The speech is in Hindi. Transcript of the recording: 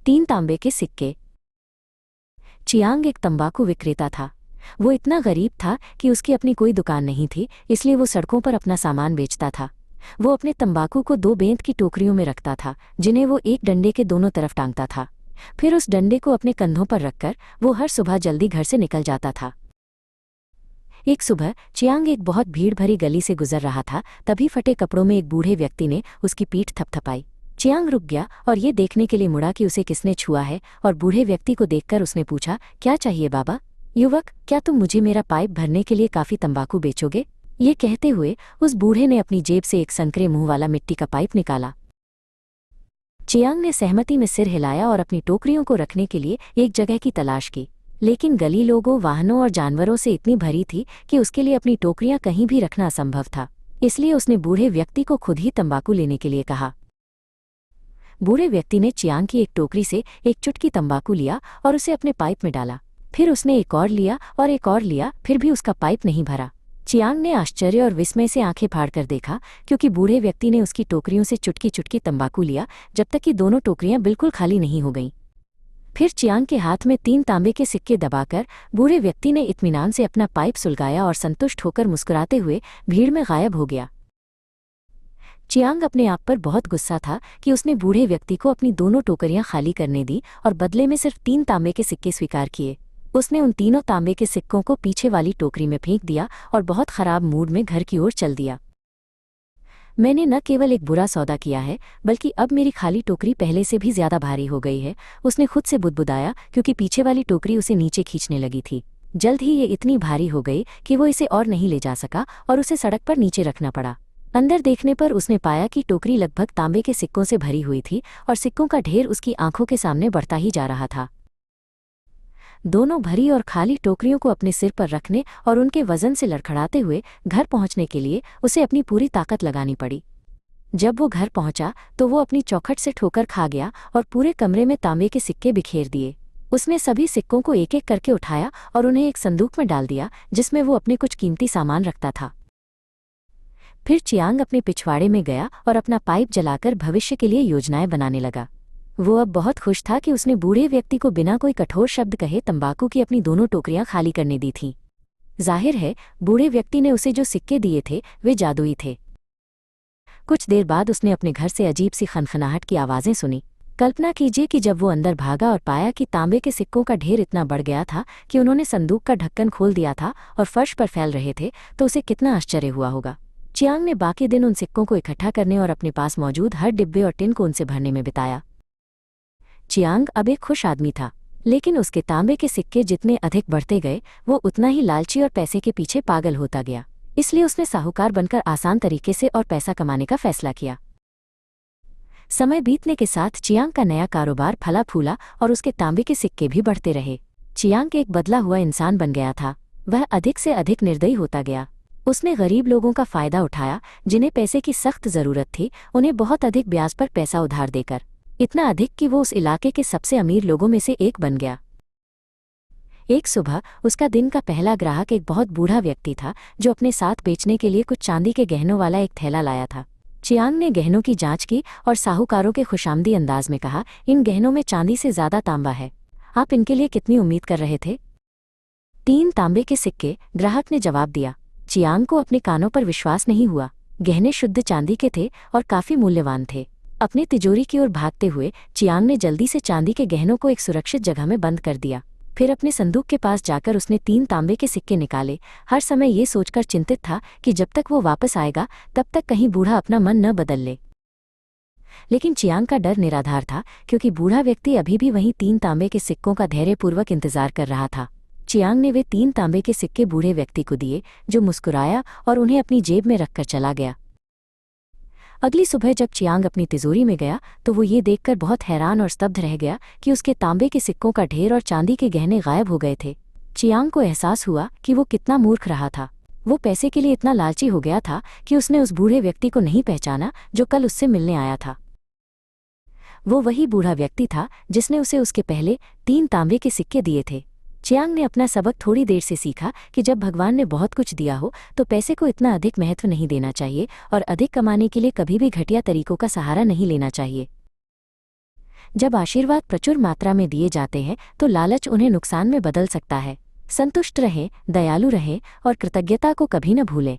3 तांबे के सिक्के। चियांग एक तंबाकू विक्रेता था। वो इतना गरीब था कि उसकी अपनी कोई दुकान नहीं थी, इसलिए वो सड़कों पर अपना सामान बेचता था। वो अपने तंबाकू को 2 बेंत की टोकरियों में रखता था, जिन्हें वो एक डंडे के दोनों तरफ टांगता था। फिर उस डंडे को अपने कंधों पर रखकर वो हर सुबह जल्दी घर से निकल जाता था। एक सुबह चियांग एक बहुत भीड़ भरी गली से गुजर रहा था, तभी फटे कपड़ों में एक बूढ़े व्यक्ति ने उसकी पीठ थपथपाई। चियांग रुक गया और ये देखने के लिए मुड़ा कि उसे किसने छुआ है, और बूढ़े व्यक्ति को देखकर उसने पूछा, क्या चाहिए बाबा? युवक, क्या तुम मुझे मेरा पाइप भरने के लिए काफी तंबाकू बेचोगे? ये कहते हुए उस बूढ़े ने अपनी जेब से एक संकरे मुंह वाला मिट्टी का पाइप निकाला। चियांग ने सहमति में सिर हिलाया और अपनी टोकरियों को रखने के लिए एक जगह की तलाश की, लेकिन गली लोगों, वाहनों और जानवरों से इतनी भरी थी कि उसके लिए अपनी टोकरियां कहीं भी रखना असंभव था। इसलिए उसने बूढ़े व्यक्ति को खुद ही तंबाकू लेने के लिए कहा। बूढ़े व्यक्ति ने चियांग की एक टोकरी से एक चुटकी तंबाकू लिया और उसे अपने पाइप में डाला। फिर उसने एक और लिया और एक और लिया, फिर भी उसका पाइप नहीं भरा। चियांग ने आश्चर्य और विस्मय से आंखें फाड़कर देखा, क्योंकि बूढ़े व्यक्ति ने उसकी टोकरियों से चुटकी चुटकी तंबाकू लिया, जब तक कि दोनों टोकरियां बिल्कुल खाली नहीं हो गईं। फिर चियांग के हाथ में 3 तांबे के सिक्के दबाकर बूढ़े व्यक्ति ने इत्मीनान से अपना पाइप सुलगाया और संतुष्ट होकर मुस्कुराते हुए भीड़ में गायब हो गया। चियांग अपने आप पर बहुत गुस्सा था कि उसने बूढ़े व्यक्ति को अपनी दोनों टोकरियां खाली करने दी और बदले में सिर्फ 3 तांबे के सिक्के स्वीकार किए। उसने उन तीनों तांबे के सिक्कों को पीछे वाली टोकरी में फेंक दिया और बहुत खराब मूड में घर की ओर चल दिया। मैंने न केवल एक बुरा सौदा किया है, बल्कि अब मेरी खाली टोकरी पहले से भी ज्यादा भारी हो गई है, उसने खुद से बुदबुदाया, क्योंकि पीछे वाली टोकरी उसे नीचे खींचने लगी थी। जल्द ही ये इतनी भारी हो गई कि वो इसे और नहीं ले जा सका और उसे सड़क पर नीचे रखना पड़ा। अंदर देखने पर उसने पाया कि टोकरी लगभग तांबे के सिक्कों से भरी हुई थी और सिक्कों का ढेर उसकी आंखों के सामने बढ़ता ही जा रहा था। दोनों भरी और खाली टोकरियों को अपने सिर पर रखने और उनके वजन से लड़खड़ाते हुए घर पहुंचने के लिए उसे अपनी पूरी ताकत लगानी पड़ी। जब वो घर पहुंचा तो वो अपनी चौखट से ठोकर खा गया और पूरे कमरे में तांबे के सिक्के बिखेर दिए। उसने सभी सिक्कों को एक एक करके उठाया और उन्हें एक संदूक में डाल दिया, जिसमें वो अपने कुछ कीमती सामान रखता था। फिर चियांग अपने पिछवाड़े में गया और अपना पाइप जलाकर भविष्य के लिए योजनाएं बनाने लगा। वो अब बहुत खुश था कि उसने बूढ़े व्यक्ति को बिना कोई कठोर शब्द कहे तंबाकू की अपनी दोनों टोकरियां खाली करने दी थीं। जाहिर है, बूढ़े व्यक्ति ने उसे जो सिक्के दिए थे वे जादुई थे। कुछ देर बाद उसने अपने घर से अजीब सी खनखनाहट की आवाज़ें सुनी। कल्पना कीजिए कि जब वो अंदर भागा और पाया कि तांबे के सिक्कों का ढेर इतना बढ़ गया था कि उन्होंने संदूक का ढक्कन खोल दिया था और फर्श पर फैल रहे थे, तो उसे कितना आश्चर्य हुआ होगा। चियांग ने बाकी दिन उन सिक्कों को इकट्ठा करने और अपने पास मौजूद हर डिब्बे और टिन को उनसे भरने में बिताया। चियांग अब एक खुश आदमी था, लेकिन उसके तांबे के सिक्के जितने अधिक बढ़ते गए, वो उतना ही लालची और पैसे के पीछे पागल होता गया। इसलिए उसने साहूकार बनकर आसान तरीके से और पैसा कमाने का फैसला किया। समय बीतने के साथ चियांग का नया कारोबार फला फूला और उसके तांबे के सिक्के भी बढ़ते रहे। चियांग एक बदला हुआ इंसान बन गया था। वह अधिक से अधिक निर्दयी होता गया। उसने गरीब लोगों का फायदा उठाया, जिन्हें पैसे की सख्त जरूरत थी, उन्हें बहुत अधिक ब्याज पर पैसा उधार देकर, इतना अधिक कि वो उस इलाके के सबसे अमीर लोगों में से एक बन गया। एक सुबह उसका दिन का पहला ग्राहक एक बहुत बूढ़ा व्यक्ति था, जो अपने साथ बेचने के लिए कुछ चांदी के गहनों वाला एक थैला लाया था। चियांग ने गहनों की जांच की और साहूकारों के खुशामदी अंदाज में कहा, इन गहनों में चांदी से ज्यादा तांबा है। आप इनके लिए कितनी उम्मीद कर रहे थे? 3 तांबे के सिक्के, ग्राहक ने जवाब दिया। चियांग को अपने कानों पर विश्वास नहीं हुआ। गहने शुद्ध चांदी के थे और काफी मूल्यवान थे। अपनी तिजोरी की ओर भागते हुए चियांग ने जल्दी से चांदी के गहनों को एक सुरक्षित जगह में बंद कर दिया। फिर अपने संदूक के पास जाकर उसने 3 तांबे के सिक्के निकाले, हर समय ये सोचकर चिंतित था कि जब तक वो वापस आएगा तब तक कहीं बूढ़ा अपना मन न बदल ले। लेकिन चियांग का डर निराधार था, क्योंकि बूढ़ा व्यक्ति अभी भी वहीं 3 तांबे के सिक्कों का धैर्यपूर्वक इंतजार कर रहा था। चियांग ने वे 3 तांबे के सिक्के बूढ़े व्यक्ति को दिए, जो मुस्कुराया और उन्हें अपनी जेब में रखकर चला गया। अगली सुबह जब चियांग अपनी तिजोरी में गया तो वो ये देखकर बहुत हैरान और स्तब्ध रह गया कि उसके तांबे के सिक्कों का ढेर और चांदी के गहने गायब हो गए थे। चियांग को एहसास हुआ कि वो कितना मूर्ख रहा था। वो पैसे के लिए इतना लालची हो गया था कि उसने उस बूढ़े व्यक्ति को नहीं पहचाना जो कल उससे मिलने आया था। वो वही बूढ़ा व्यक्ति था जिसने उसे उसके पहले 3 तांबे के सिक्के दिए थे। चियांग ने अपना सबक थोड़ी देर से सीखा कि जब भगवान ने बहुत कुछ दिया हो तो पैसे को इतना अधिक महत्व नहीं देना चाहिए और अधिक कमाने के लिए कभी भी घटिया तरीकों का सहारा नहीं लेना चाहिए। जब आशीर्वाद प्रचुर मात्रा में दिए जाते हैं तो लालच उन्हें नुकसान में बदल सकता है। संतुष्ट रहें, दयालु रहें और कृतज्ञता को कभी न भूलें।